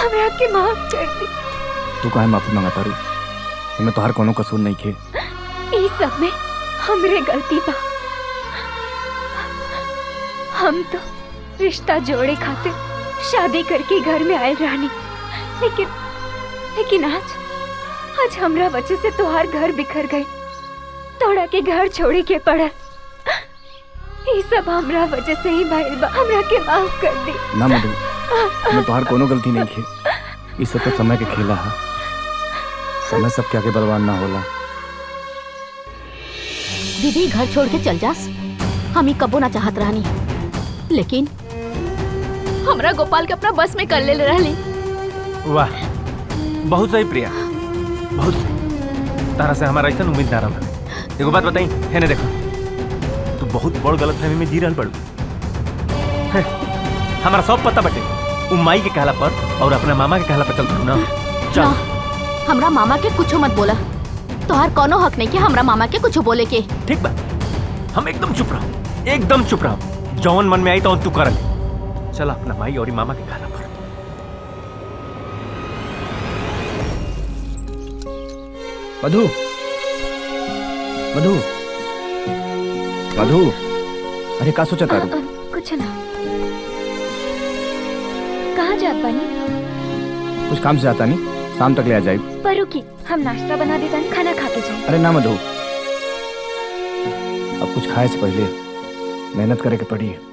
हमरा के माफ कर दी। तू काहे माफी मांगा तारू? इनमें तोहार कोनो कसूर नहीं खे। ई सब में हमरे गलती बा। हम तो रिश्ता जोड़े खातिर शादी करके घर में आए रहनी, लेकिन आज हमरा वजह से तोहार घर बिखर गई, तोड़ा के घर छोड़े के पड़ल। ये सब हमरा वजह से ही भइल बा, हमरा के माफ कर दी। ना मधु, मैं तोहार कोनो गलती नहीं खे। इस सब तो समय के खेला है, समय सब के आगे बर्बाद ना होला। दीदी घर छोड़ के चल जास, हम ही कबो ना चाहत रहनी, लेकिन हमरा गोपाल के अपना बस में कर ले रहली। वाह, बहुत सही प्रिया, बहुत सही। तारा से हमारा ऐसा उम्मीद ना रहा। एगो बात बताई है ना, देखो तू बहुत बड़ गलतफहमी में जी रहल पड़ू। हमारा सब पता बटे, माई के कहला पर और अपना मामा के कहला पर चल ना। चल, हमरा मामा के कुछ मत बोला। तोहार कोनो हक नहीं कि हमरा मामा के कुछ बोले के। ठीक बा, हम एकदम चुप रहो, एकदम चुप रहो। जौन मन में आई तो तू कर ले। चल अपना माई और मामा के कहला पर। मधु, मधु, मधु, अरे का सोचा तारू? कुछ ना। कहाँ जात बानी? कुछ काम से आता नहीं, शाम तक ले आ जाए। पर रुकी, हम नाश्ता बना देता, खाना खा के जाए। अरे ना मधु, अब कुछ खाए से पहले मेहनत करे के पड़ी है।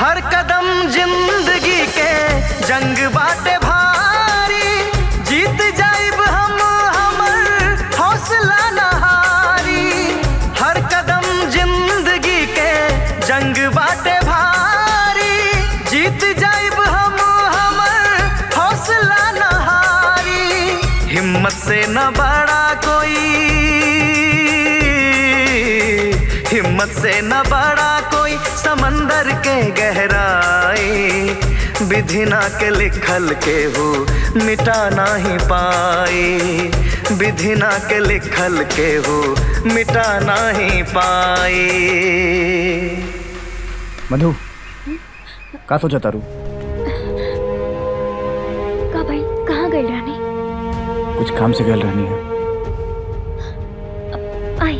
हर कदम जिंदगी के जंग बाटे भारी, जीत जाइब हम, हमर हौसला न हारी। हर कदम जिंदगी के जंग बाटे भारी, जीत जाइब हम, हमर हौसला न हारी। हिम्मत से न बड़ा कोई, हिम्मत से न बड़ा कोई समंदर के गहराई। विधि ना के लिखल के हो मिटा नहीं पाई, विधि ना के लिखल के हो मिटा नहीं पाई। मधु, का सोचा तारू? का भाई, कहाँ गई रानी? कुछ काम से गल रहनी है। आई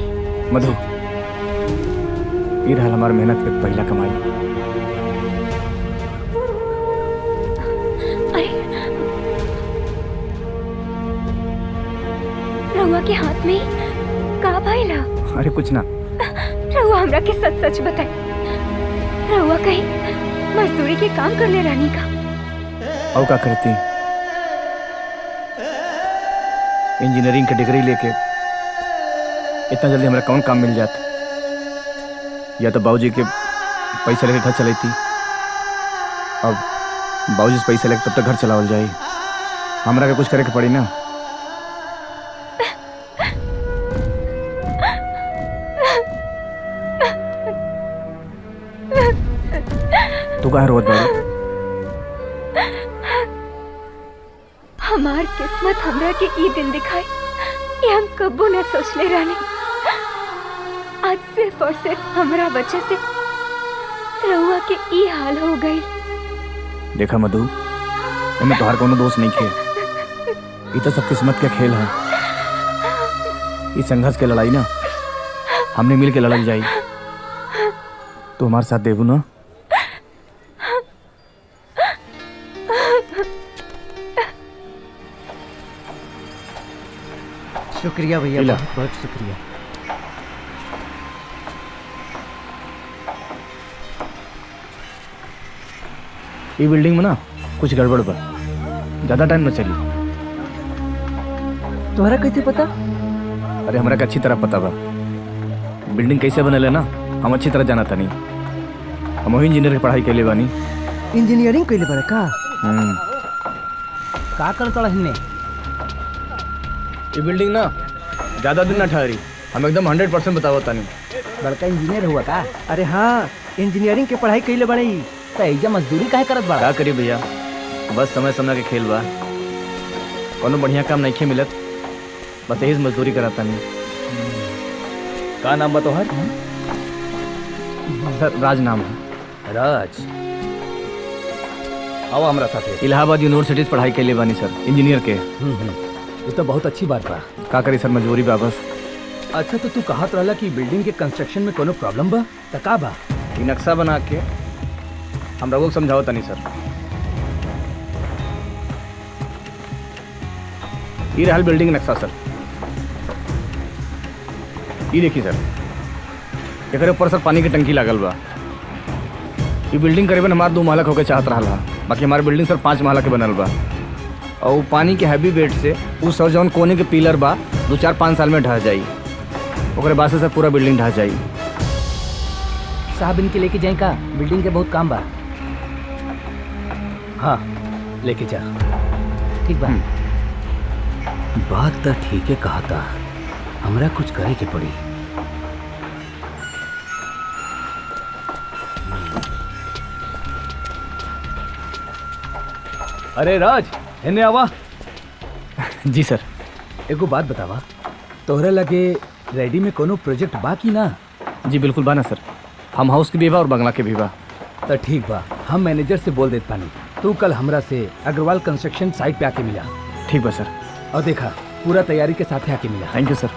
मधु, ये रहा हमारे मेहनत के पहला कमाई। रहुआ के हाथ में का भाई ला? अरे कुछ ना। रहुआ हमरा के सच सच बताए, रहुआ कहीं मजदूरी के काम कर ले रानी का? और क्या करती, इंजीनियरिंग की डिग्री लेके इतना जल्दी हमारा कौन काम मिल जाता? या तो बाबूजी के पैसे लेके घर चलाई थी, अब बाबूजी से पैसे लेके तब तक घर चलावल जाए। हमरा के कुछ करे के पड़ी ना। तू कहाँ रोत बाड़ी? हमार किस्मत हमरा के ई दिन दिखाए, ये हम कबो न सोचले रहनी। आज सिर्फ और सिर्फ हमरा वजह से रहुआ के ई हाल हो गई। देखा मधु, इनमें तोहार कोनो दोष नहीं खे। ये तो सब किस्मत का खेल है। इस संघर्ष के लड़ाई ना हमने मिल के लड़ल जाई। तो हमारे साथ देबू ना? शुक्रिया भैया, बहुत बहुत शुक्रिया। ये बिल्डिंग में ना कुछ गड़बड़ बा, ज्यादा टाइम न चली। तोहरा कैसे पता? अरे हमरा के अच्छी तरह पता बा, बिल्डिंग कैसे बनल है ना, हम अच्छी तरह जाना था। नहीं, हम वही इंजीनियर की पढ़ाई के लिए बानी। इंजीनियरिंग कैले बड़ा का? का कर तोड़ा हिन्ने? ये बिल्डिंग ना ज्यादा दिन ना ठहरी, हम एकदम 100% बतावत तानी। बड़का इंजीनियर हुआ का? अरे हाँ, इंजीनियरिंग के पढ़ाई कैले बड़े। तो एजा मजदूरी काहे करत बड़ा? क्या करी भैया, बस समय समय के खेल बा। कोनो बढ़िया काम नहीं मिलत, बस यही मजदूरी कराता नहीं। का नाम बा तोहर? सर राज नाम है। राज, आओ हमरा साथे। इलाहाबाद यूनिवर्सिटी से पढ़ाई के लिए बानी सर, इंजीनियर के। ये तो बहुत अच्छी बात बा। का करी सर, मजबूरी बा बस। अच्छा तो तू कहत रहला कि बिल्डिंग के कंस्ट्रक्शन में कोनो प्रॉब्लम बा? त का बा? ई नक्शा बना के हम लोगों को समझाओ तनी सर। ये रहल बिल्डिंग नक्शा सर। ये देखिए सर, एकरे ऊपर सर पानी की टंकी लागल बा। ये बिल्डिंग करीबन हमार 2 महला होके चाहत रहा, बाकी हमारी बिल्डिंग सर 5 महला के बनल बा। और वो पानी के हैवी वेट से उस सब जौन कोने के पिलर बा 2-4-5 साल में ढह जाई। ओकरे बाद से सर पूरा बिल्डिंग ढह जाई। साहब इनके लेके जाए का? बिल्डिंग के बहुत काम बा। हाँ लेके जा। ठीक बा। बात तो ठीक है कहा था, हमरा कुछ करे के पड़ी। अरे राज, इन्हें आवा। जी सर। एगो बात बतावा, तोहरे लगे रेडी में कोनो प्रोजेक्ट बा की ना? जी बिल्कुल बा ना सर, हम हाउस के भी बा और बंगला के भी बा। तो ठीक बा, हम मैनेजर से बोल देत पानी, तू कल हमरा से अग्रवाल कंस्ट्रक्शन साइट पे आके मिला। ठीक बा सर। और देखा पूरा तैयारी के साथ आके मिला। Thank you sir.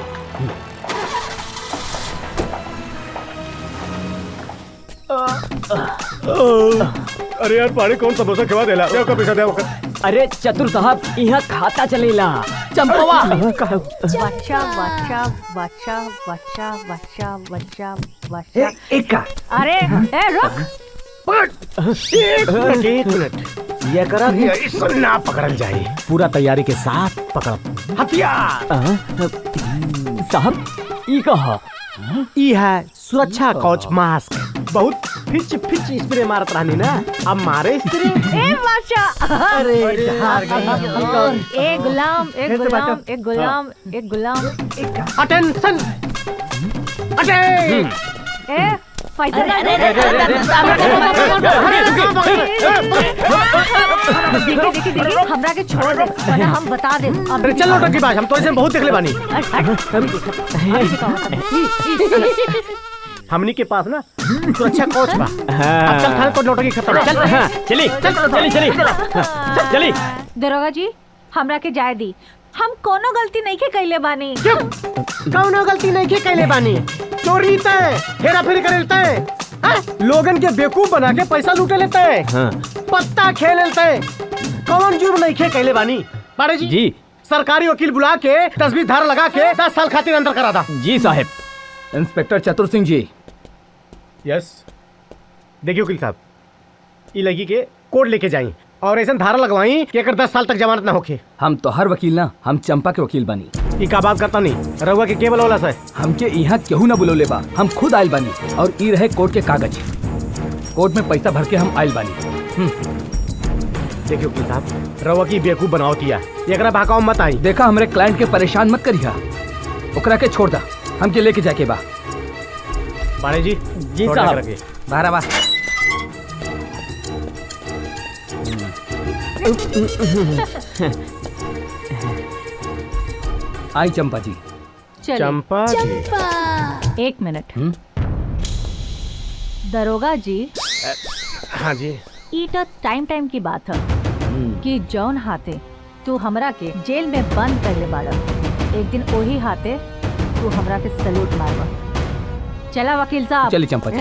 अरे यार पानी कौन समोसा खिला देला? देव का पैसा देव का। अरे चतुर साहब, यहाँ खाता चलेला। चंपवा बच्चा बच्चा बच्चा बच्चा बच्चा बच्चा बच्चा एक का। अरे ए रुक। एक मिनट, ये करा इसको ना पकड़ल जाए। पूरा तैयारी के साथ पकड़ हथियार। साहब ई कहा? ई है सुरक्षा कवच मास्क। बहुत फिच स्प्रे मारत रहनी ना, अब मारे स्प्रे। ए बच्चा, अरे हार गई। एक गुलाम एक गुलाम एक गुलाम एक गुलाम। Attention attention. A fighter. देखिए हमरा के छोड़ दे वरना हम बता दे। अरे चलो टकीबाज, हम तो ऐसे बहुत देखले बानी। हमनी के पास ना सुरक्षा कवच बा। अब चल खान को नोटकी खत्म। चल चली चली चली चली। दरोगा जी हमरा के जाय दी, हम कोनो गलती नहीं के कैले बानी। कौनो गलती नहीं के कैले बानी। चोरी तय, हेरा फेरी करे लेते हैं, लोगन के बेवकूफ बना के पैसा लूटे लेते हैं, पत्ता खेल लेते हैं। कौन जुर्म नहीं के कैले बानी? पाड़े जी जी सरकारी वकील बुला के तस्वीर धारा लगा के 10 साल खातिर अंदर करा था। जी साहब। इंस्पेक्टर चतुर सिंह जी। यस। देखिए वकील साहब, ई लगी के कोर्ट लेके जाई और ऐसा धारा लगवाई कि अगर 10 साल तक जमानत ना होके। हम तो हर वकील ना, हम चंपा के वकील बानी। ई का बात करता नहीं, रहुआ के केवल वाला से हमके यहाँ केहू ना बुलौले बा, हम खुद आयल बानी। और ई रहे कोर्ट के कागज, कोर्ट में पैसा भर के हम आयल बानी। देखिए वकील साहब, रहुआ की बेवकूफ बनावती है, एकरा बहकाव मत आई। देखा हमरे क्लाइंट के परेशान मत करिया, ओकरा के छोड़ दा, हमके लेके जाके बा। पाड़े जी जी साहब। बाहर बा। आई चंपा जी। चंपा जी। एक मिनट। दरोगा जी। हाँ जी। ई तो टाइम की बात है कि जौन हाथे तू हमरा के जेल में बंद कर ले बाड़ा, एक दिन वही हाथे तू हमरा के सलूट मारवा। चला वकील साहब। चलिए चंपा जी।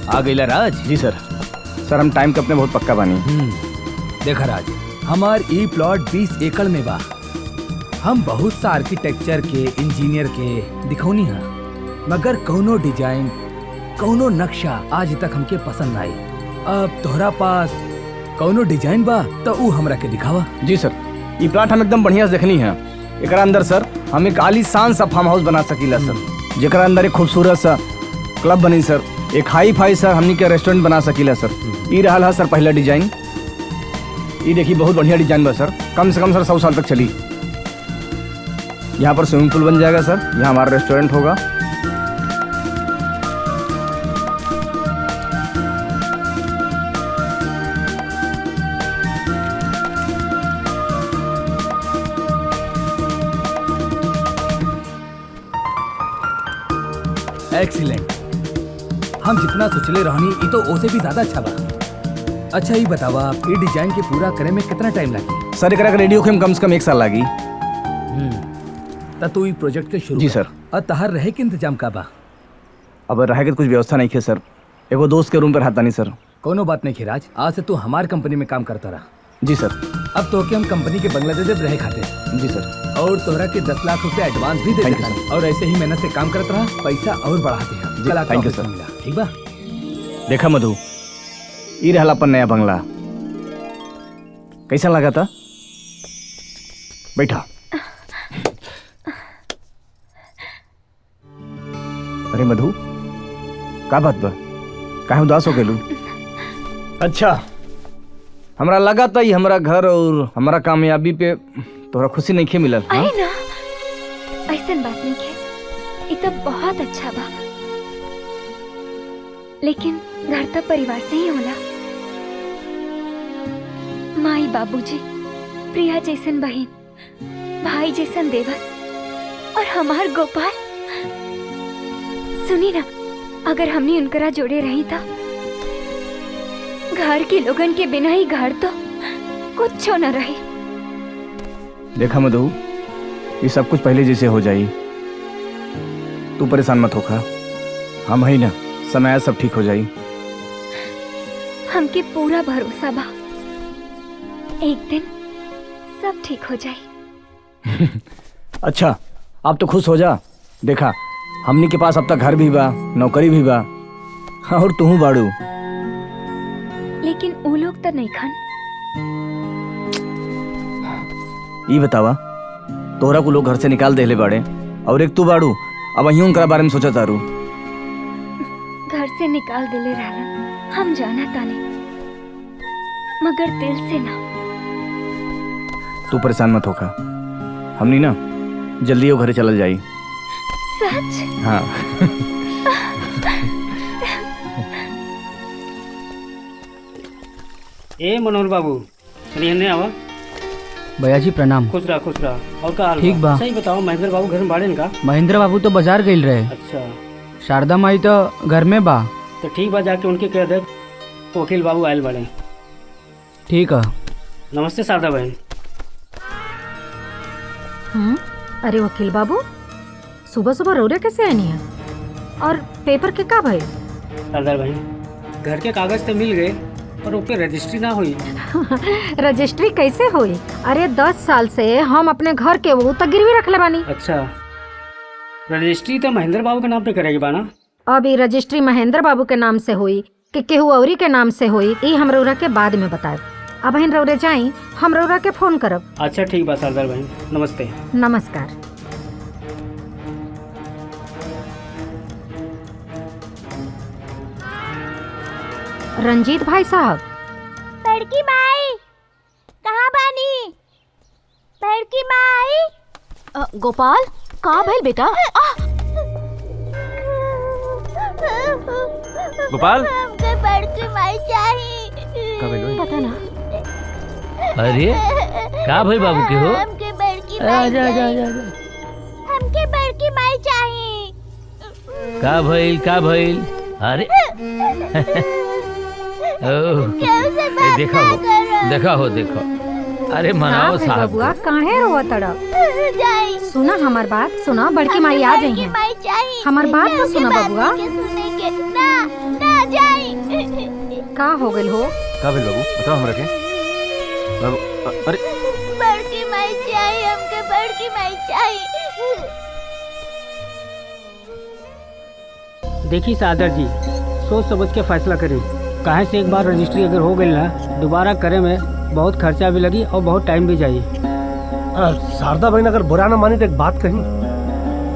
आ गईला राज। जी सर। सर हम टाइम के अपने बहुत पक्का बानी। देखा राज, हमार ई प्लॉट 20 एकड़ में बा। हम बहुत सा आर्किटेक्चर के, इंजीनियर के दिखौनी है, मगर कौनो डिजाइन, कौनो नक्शा आज तक हमके पसंद आई। अब तोहरा पास कौनो डिजाइन बा तो ऊ हमरा के दिखावा। जी सर, ये प्लाट हम एकदम बढ़िया से देखनी है। एकरा अंदर सर हम एक आलीशान सा फार्म हाउस बना सकीला सर, जेकरा अंदर एक खूबसूरत सा क्लब बनी सर, एक हाई फाई सर हमनी के रेस्टोरेंट बना सकीला सर। ई रहल है सर पहला डिजाइन। ये देखिए बहुत बढ़िया डिजाइन बा सर, कम से कम सर 100 साल तक चली। यहाँ पर स्विमिंग पूल बन जाएगा सर, यहाँ हमारा रेस्टोरेंट होगा। एक्सीलेंट। हम जितना सोचले रहनी ये तो ओसे भी ज्यादा अच्छा बा। अच्छा ये बतावा ये डिजाइन के पूरा करे में कितना टाइम लगी? सर एकरा के रेडियो के कम से कम 1 साल लगी। तू ये प्रोजेक्ट के शुरू जी कर। सर। और तहार रहे के इंतजाम का बा? अब रहे के कुछ व्यवस्था नहीं है सर, एगो दोस्त के रूम पर हाथा नहीं सर। कोनो बात नहीं खिराज, आज से तू हमार कंपनी में काम करता रहा। जी सर। अब तो के हम कंपनी के बंगला दे देब रहे खाते। जी सर। और तोहरा के 10 लाख रुपए एडवांस भी दे Thank you, देता और ऐसे ही मेहनत से काम करता रहा, पैसा और बढ़ाते हैं। जी, thank you, sir. मिला ठीक बा? देखा मधु, ई रहला अपन नया बंगला, कैसा लगा था? बैठा। अरे मधु, का बात बा? काहे उदास हो गेलू? अच्छा, हमरा लगा था ये हमारा घर और हमारा कामयाबी पे तोहरा खुशी नहीं खे मिलल। हाँ? अरे ना, ऐसन बात नहीं है, ये तो बहुत अच्छा बा, लेकिन घर तो परिवार से ही होला। माई बाबूजी, प्रिया जैसन बहन, भाई जैसन देवर और हमार गोपाल। सुनी ना, अगर हमने उनकरा जोड़े रही था, घर के लोगन के बिना ही घर तो कुछ न रही। देखा मधु, ये सब कुछ पहले जैसे हो जाई, तू परेशान मत होखा, हम ही ना, समय सब ठीक हो जाई। हमके पूरा भरोसा बा, एक दिन सब ठीक हो जाई। अच्छा, अब तो खुश हो जा। देखा, हमनी के पास अब तक घर भी बा, नौकरी भी बा, और तू बाड़ू। लेकिन वो लोग तो नहीं खान। ये बतावा, तोहरा को लोग घर से निकाल देले बाड़े और एक तू बाड़ू, अब अहियों उनकरा बारे में सोचा तारू। घर से निकाल दिले रहलन, हम जाना ताने, मगर दिल से ना। तू परेशान मत होखा, हमनी ना जल्दी वो घरे चल जाई। सच? हाँ। ए मनोहर बाबू, चलिए आवा। भैया जी प्रणाम। खुश रहा। और का हाल ठीक बा। सही बताओ, महेंद्र बाबू घर में बाड़े का? महेंद्र बाबू तो बाजार गइल रहे। अच्छा। शारदा माई तो घर में बा। तो ठीक बा, जाके उनके कह दे वकील बाबू आयल बाड़े। ठीक है। नमस्ते शारदा बहन। अरे वकील बाबू, सुबह सुबह रो रहे कैसे आनी है? और पेपर के का भाई? शारदा बहन, घर के कागज तो मिल गए पर ऊपर रजिस्ट्री ना हुई। रजिस्ट्री कैसे हुई? अरे 10 साल से हम अपने घर के वो तक गिरवी रखले बानी। अच्छा, रजिस्ट्री तो महेंद्र बाबू के नाम पे करेगी बाना? अब ये रजिस्ट्री महेंद्र बाबू के नाम से हुई कि केहू औरी के नाम से हुई, ये हम रौरा के बाद में बताए। अब हिन रौरे जाई, हम रौरा के फोन करब। अच्छा ठीक बा शारदा बहन, नमस्ते। नमस्कार। रंजीत भाई साहब। बड़की माई कहाँ बानी? बड़की माई। गोपाल, कहाँ भइल बेटा? गोपाल, हमके बड़की माई चाहिए। पता ना। अरे का भइल बाबू के हो? हमके बड़की माई चाहिए। हमके बड़की माई चाहिए। का भइल? अरे देखो। अरे मनाओ साहब। बबुआ काहे रोवा तड़ा? सुना हमार बात, सुना, बड़की माई आ जाई हैं। हमार बात तो सुना बबुआ। ना जाई। का हो गइल हो? का भइल बाबू, बताओ हमरा के। बाबू, अरे बड़की माई चाहिए, हमके बड़की माई चाहिए। देखिए सादर जी, सोच समझ के फैसला करें। काहे से एक बार रजिस्ट्री अगर हो गई ना, दोबारा करे में बहुत खर्चा भी लगी और बहुत टाइम भी चाहिए। शारदा बहन अगर बुरा ना मानी तो एक बात कही।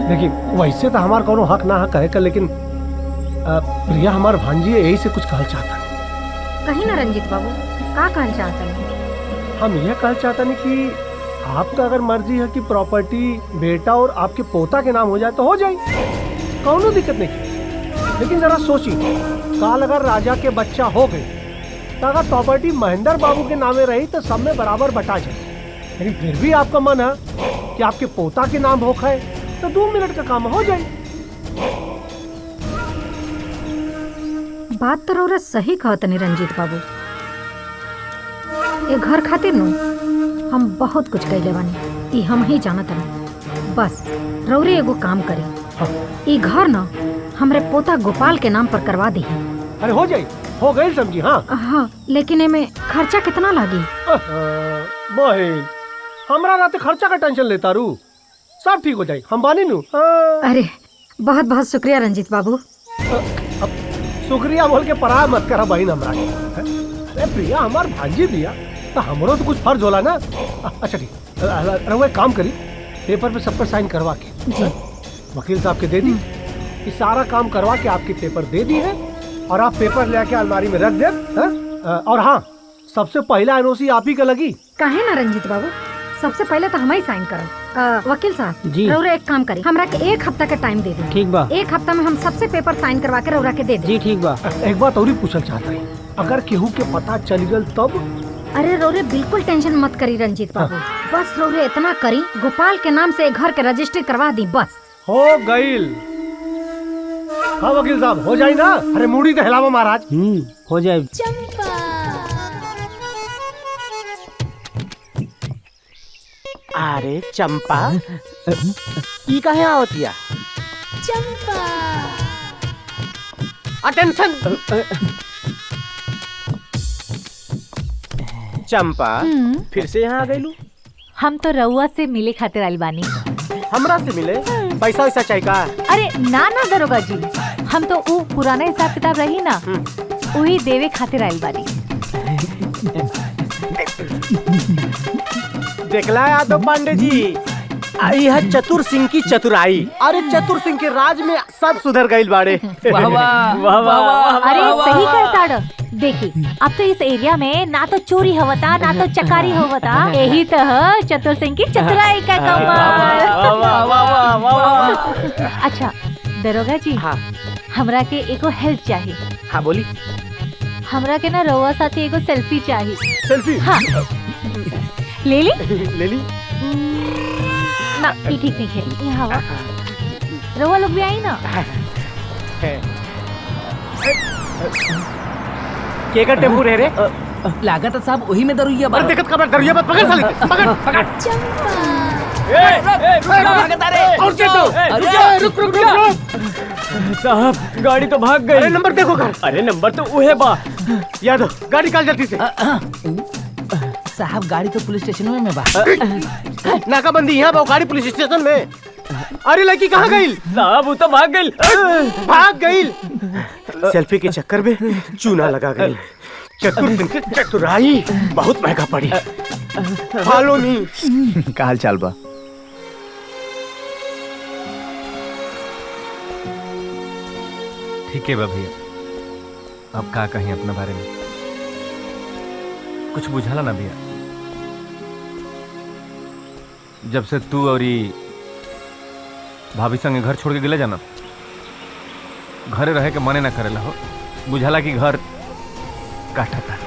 देखिए वैसे तो हमार कोनो हक ना कहे का, लेकिन प्रिया हमार भांजी है, यही से कुछ कहना चाहता है। कहीं ना रंजीत बाबू, का कहना चाहता है? हम यह कहना चाहता नहीं कि आपका अगर मर्जी है कि प्रॉपर्टी बेटा और आपके पोता के नाम हो जाए तो हो जाए, कौनो दिक्कत नहीं। लेकिन जरा सोची, काल अगर राजा के बच्चा हो गए तो अगर प्रॉपर्टी महेंद्र बाबू के नामे रही तो सब में बराबर बटा जाए। लेकिन फिर भी आपका मन है कि आपके पोता के नाम हो खाए तो 2 मिनट का काम हो जाए। बात तो रौरा सही कहत नहीं रंजीत बाबू। ये घर खातिर नो हम बहुत कुछ कैले बानी, ई हम ही जानत नहीं। बस रौरे एगो काम करी, ई घर न हमरे पोता गोपाल के नाम पर करवा दी। अरे हो जाए, हो गई समझी। हाँ हाँ, लेकिन एमे खर्चा कितना लागी? बहन हमरा रात खर्चा का टेंशन लेता रू, सब ठीक हो जाए, हम बानी नू। अरे बहुत बहुत शुक्रिया रंजीत बाबू। शुक्रिया बोल के पराया मत करा बहन हमरा के। अरे प्रिया हमार भांजी दिया तो हमरो तो कुछ फर्ज होला ना। अच्छा ठीक, रहुआ काम करी, पेपर पे सब पर साइन करवा के जी वकील साहब के दे दी। ये सारा काम करवा के आपके पेपर दे दी है और आप पेपर लेके अलमारी में रख दे। और हाँ, सबसे पहला एनओसी आप ही का लगी। काहे ना रंजीत बाबू, सबसे पहले तो हम ही साइन करब। वकील साहब जी, रौरा एक काम करी, हमरा के 1 हफ्ता का टाइम दे दी। ठीक बा। 1 हफ्ता में हम सबसे पेपर साइन करवा के रौरा के दे दे। जी ठीक बा। एक बात और ही पूछल चाहता है, अगर केहू के पता चल गल तब? अरे रौरे बिल्कुल टेंशन मत करी रंजीत बाबू, बस रौरे इतना करी, गोपाल के नाम से घर के रजिस्ट्री करवा दी, बस हो गईल। हाँ वकील साहब, हो जाए ना। अरे मूडी तो हिलावा महाराज। हो जाए। अरे चंपा, ई कहे आवतिया? चंपा अटेंशन। चंपा फिर से यहाँ आ गईलू? हम तो रउआ से मिले खातिर आइल बानी। हमरा से मिले? पैसा वैसा चाहिए का? अरे ना ना दरोगा जी, हम तो वो पुराना हिसाब किताब रही ना, वही देवे खातिर आइल बानी। देखला यादव पांडे जी, यह चतुर सिंह की चतुराई। अरे चतुर सिंह के राज में सब सुधर गईल बाड़े। वाह वाह वाह वाह। अरे सही कहता। देखी अब तो इस एरिया में ना तो चोरी होता ना तो चकारी होता, यही तो है चतुर सिंह की चतुराई का कमाल। अच्छा दरोगा जी, हाँ हमरा के एगो हेल्प चाहिए। हाँ बोली। हमरा के ना रउआ साथे एगो सेल्फी चाहिए। सेल्फी? हाँ ले ली। ले ली ना, ये ठीक नहीं है। यहाँ वा रउआ लोग भी आई ना। के का टेम्पू रे रे? लागत साहब वही में दरुइया बा। अरे देखत का दरुइया मत पकड़ साली, पकड़ पकड़। रुक रुक रुक। साहब गाड़ी तो भाग गई। अरे नंबर देखो कर। अरे नंबर तो उहे बा। यादव गाड़ी निकाल जल्दी से। साहब गाड़ी तो पुलिस स्टेशन में बा। नाकाबंदी यहाँ बा, गाड़ी पुलिस स्टेशन में। अरे लड़की कहाँ गई? साहब वो तो भाग गई। भाग गई? सेल्फी के चक्कर में चूना लगा गई। चतुर सिंह की चतुराई बहुत महंगा पड़ी। Follow me. का हाल चाल बा? ठीक है बा भैया, अब का कहीं अपना बारे में कुछ बुझाला ना भैया। जब से तू और भाभी संगे घर छोड़ के गिले जाना, घरे रहे के मने ना करेला हो। बुझाला कि घर काटा था।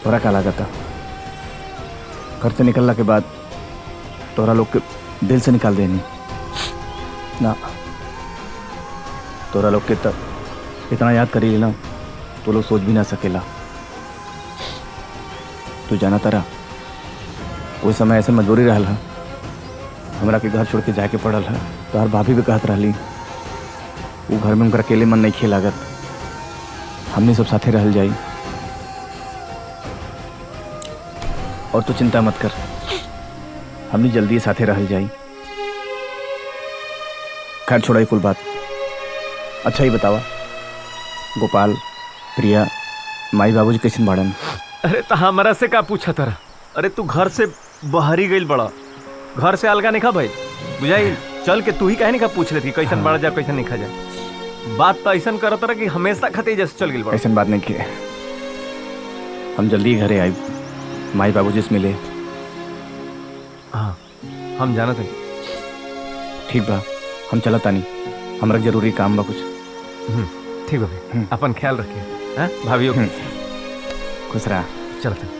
तोरा का लागत था? घर से निकलने के बाद तोरा लोग के दिल से निकाल देनी ना। तोरा लोग के तब इतना याद करी ना तो लोग सोच भी ना सकेला। तू जाना तारा उस समय ऐसे मजबूरी रहल है, हमरा के घर छोड़ के जाके पड़ल है। तोहर भाभी भी कहत रहली वो घर में उनका अकेले मन नहीं खे लागत, हमने सब साथे रहल जाई। और तू चिंता मत कर, हमने जल्दी साथे रहल जाई। खैर छोड़ाई कुल बात। अच्छा ही बतावा, गोपाल, प्रिया, माई बाबूजी कैसे बाड़न? अरे तो हमारा से का पूछा तारा? अरे तू घर से बाहर ही गई बड़ा, घर से अलगा नहीं खा भाई बुझाई चल के तू ही कहे नहीं खा पूछ लेती कैसन बढ़ जा कैसन नहीं खा जा बात तो ऐसा करत रहा कि हमेशा खते जैसे चल गई ऐसा बात नहीं की हम जल्दी ही घरे आए माई बाबूजी से मिले। हाँ हम जाना थे। ठीक बा हम चला तानी हमरा जरूरी काम बा कुछ। ठीक बा भाई अपन ख्याल रखिए। हाँ भाभी खुश रहा चलते।